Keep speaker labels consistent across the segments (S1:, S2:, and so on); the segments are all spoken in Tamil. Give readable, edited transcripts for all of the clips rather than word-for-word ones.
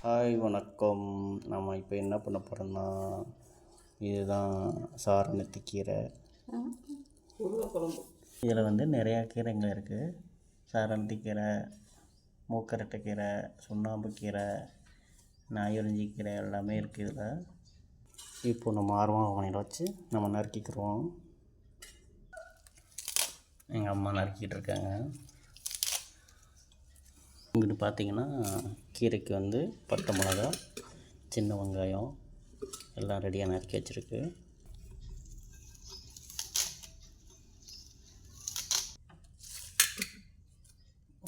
S1: ஹாய் வணக்கம். நம்ம இப்போ என்ன பண்ண போகிறோம்னா, இதுதான் சாரணத்தி கீரை.
S2: உருளைக்குழம்பு.
S1: இதில் வந்து நிறையா கீரைங்க இருக்குது. சாரணத்தி கீரை, மூக்கரட்டை கீரை, சுண்ணாம்பு கீரை, நாயுறிஞ்சி கீரை எல்லாமே இருக்குது இதில். இப்போ நம்ம ஆர்வம் வானியில் வச்சு நம்ம நறுக்கிக்கிறோம். எங்கள் அம்மா நறுக்கிட்டு இருக்காங்க. இங்கிட்டு பார்த்தீங்கன்னா கீரைக்கு வந்து பட்டை மிளகா, சின்ன வெங்காயம் எல்லாம் ரெடியாக நறுக்கி வச்சுருக்கு.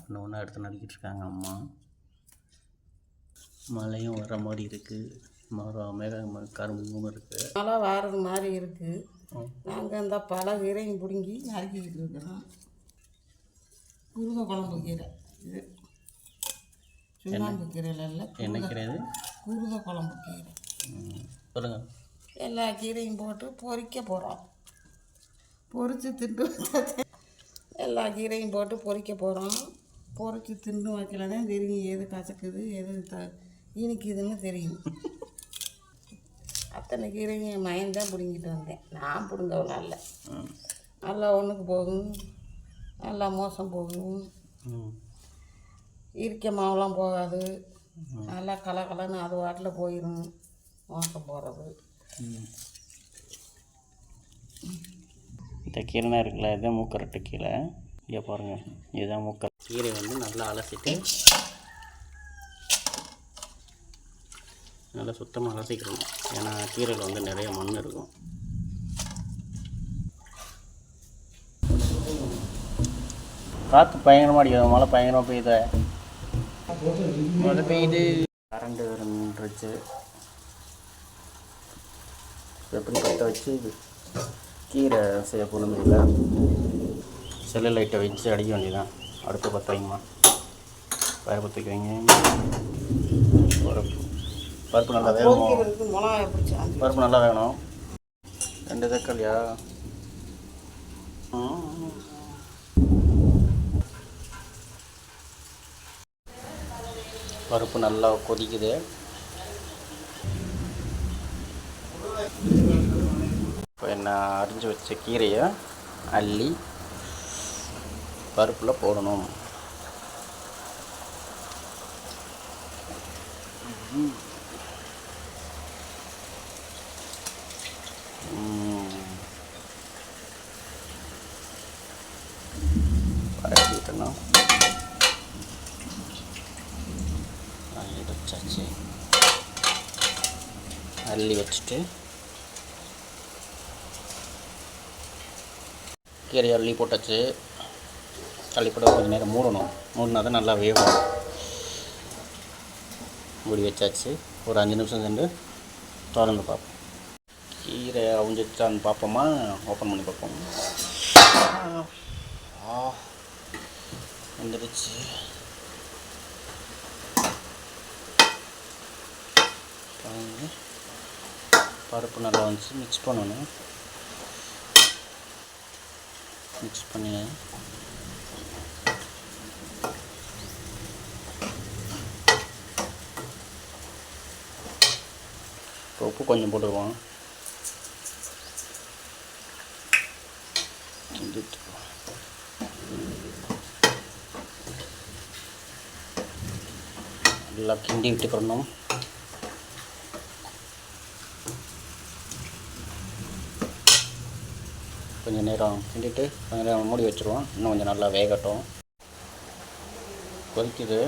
S1: ஒன்று ஒன்றா எடுத்து நறுக்கிட்டு இருக்காங்க அம்மா. மழையும் வர மாதிரி இருக்குது. கரும்பும் இருக்குது.
S2: மழை வாரது மாதிரி இருக்குது. நாங்கள் இந்த பல கீரையும் பிடுங்கி நறுக்கிக்கிட்டு இருக்கிறோம். குருதை குழம்பு கீரை இது. சுண்ணாம்பு கீரையில் இல்லை.
S1: என்ன கீரை இது?
S2: குருதை குழம்பு கீரை.
S1: சொல்லுங்கள்.
S2: எல்லா கீரையும் போட்டு பொரிக்க போகிறோம். பொரித்து திண்டு எல்லா கீரையும் போட்டு பொரிக்க போகிறோம். பொரித்து திண்டு வைக்கலன்னா தெரியும் எது கசக்குது எது இனிக்குதுன்னு தெரியும். அத்தனை கீரையும் என் மயன் தான் பிடுங்கிட்டு வந்தேன். நான் பிடுங்கவெல்லாம் இல்லை. நல்லா ஒன்றுக்கு போகும், நல்லா மோசம் போகும், இருக்க மாவுலாம் போகாது. நல்லா கலன்னு அது வாட்டில் போயிடும் மோசம் போகிறது.
S1: இந்த கீரைனா இருக்குல்ல, இதுதான் மூக்கரட்டை கீரை. இங்கே பாருங்கள், இதுதான் மூக்கரட்டை கீரை. வந்து நல்லா அலசிட்டு நல்லா சுத்தமாக அலசிக்கணும். ஏன்னா கீரையில் வந்து நிறைய மண் இருக்கும். காற்று பயங்கரமாக அடிக்குது, மழை பயங்கரமாக பெய்யுது. மழை பெய்யுது. கரண்ட் நின்றுச்சு. எப்படி பற்ற வச்சு கீரை செய்ய போகணும். இல்லை செல்லு லைட்டை வச்சு அடிக்க வேண்டியதான். அடுப்பு பற்ற வைங்கம்மா. பயிர் பற்ற வைங்க. பருப்பு நல்லா வேகணும். பருப்பு நல்லா வேகணும். 2 தக்காளியா? பருப்பு நல்லா கொதிக்குது. இப்போ என்ன அரிஞ்சு வச்ச கீரையை அள்ளி பருப்பில் போடணும். பரட்டிட்டணும். அள்ளி வச்சாச்சு. அள்ளி வச்சுட்டு கீரையை அள்ளி போட்டாச்சு. அள்ளி போட்டு கொஞ்சம் நேரம் மூடணும். மூடினா தான் நல்லா வேகும். மூடி வச்சாச்சு. ஒரு 5 நிமிஷம் சென்று திறந்து பார்ப்போம். கீரை அவிஞ்சிச்சான்னு பார்ப்போமா? ஓப்பன் பண்ணி பார்ப்போம். வந்துடுச்சு. பருப்பு நல்லா வந்துச்சு. மிக்ஸ் பண்ணணும். மிக்ஸ் பண்ணி உப்பு கொஞ்சம் போட்டுருவோம். நல்லா கிண்டி விட்டுக்கணும். கொஞ்சம் நேரம் கிண்டிட்டு கொஞ்சம் நேரம் மூடி வச்சுருவோம். இன்னும் கொஞ்சம் நல்லா வேகட்டும். கொதிக்குது.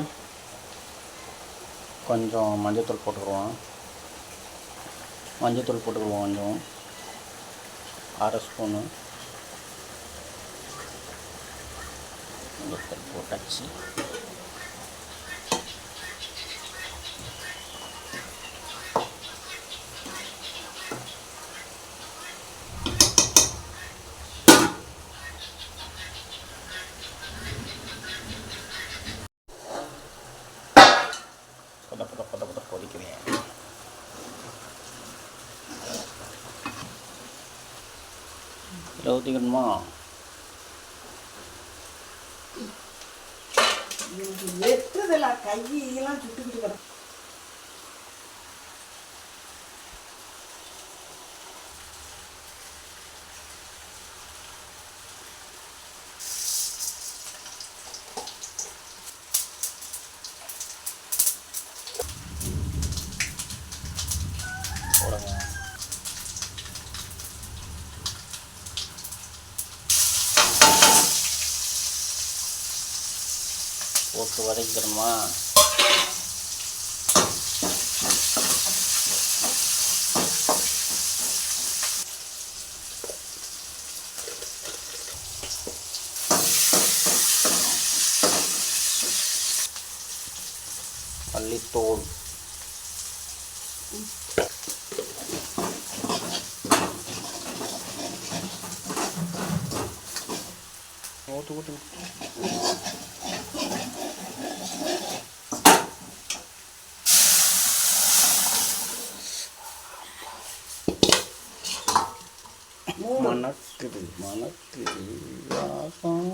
S1: கொஞ்சம் மஞ்சத்தூள் போட்டுக்குருவோம். மஞ்சத்தூள் போட்டுக்குருவோம் கொஞ்சம். 1/2 ஸ்பூனு மஞ்சத்தூள் போட்டாச்சு. கொதிக்கிறேன். ஊற்றிக்கணுமா?
S2: வெட்டுறதில்ல, கையெல்லாம் சுட்டுக்கிட்டு கிடக்கும்.
S1: போட்டு வதக்கிடணுமா? மல்லித்தூள், ஊற்று ஊற்று மணக்குது மணக்குது வாசம்.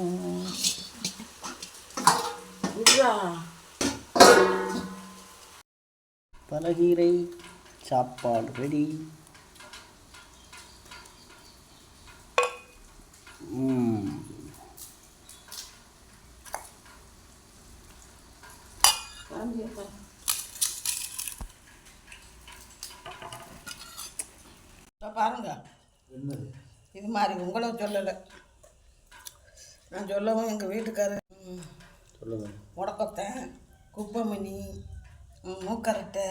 S1: பலகீரை சாப்பாடு ரெடி.
S2: பாருங்க, இது மாதிரி உங்களை சொல்லலை, நான் சொல்லவும் எங்கள் வீட்டுக்காரர்
S1: சொல்லுங்கள்.
S2: முடக்கத்தை, குப்பைமணி, மூக்கரட்டை,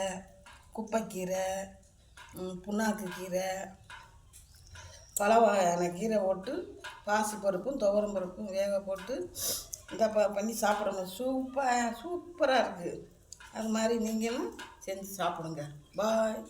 S2: குப்பைக்கீரை, புண்ணாக்கு கீரை, பல வகையான கீரை போட்டு பாசிப்பருப்பும் துவரம் பருப்பும் வேக போட்டு இதை பண்ணி சாப்பிடணும். சூப்பராக இருக்குது. அது மாதிரி நீங்களும் செஞ்சு சாப்பிடுங்க. பாய்.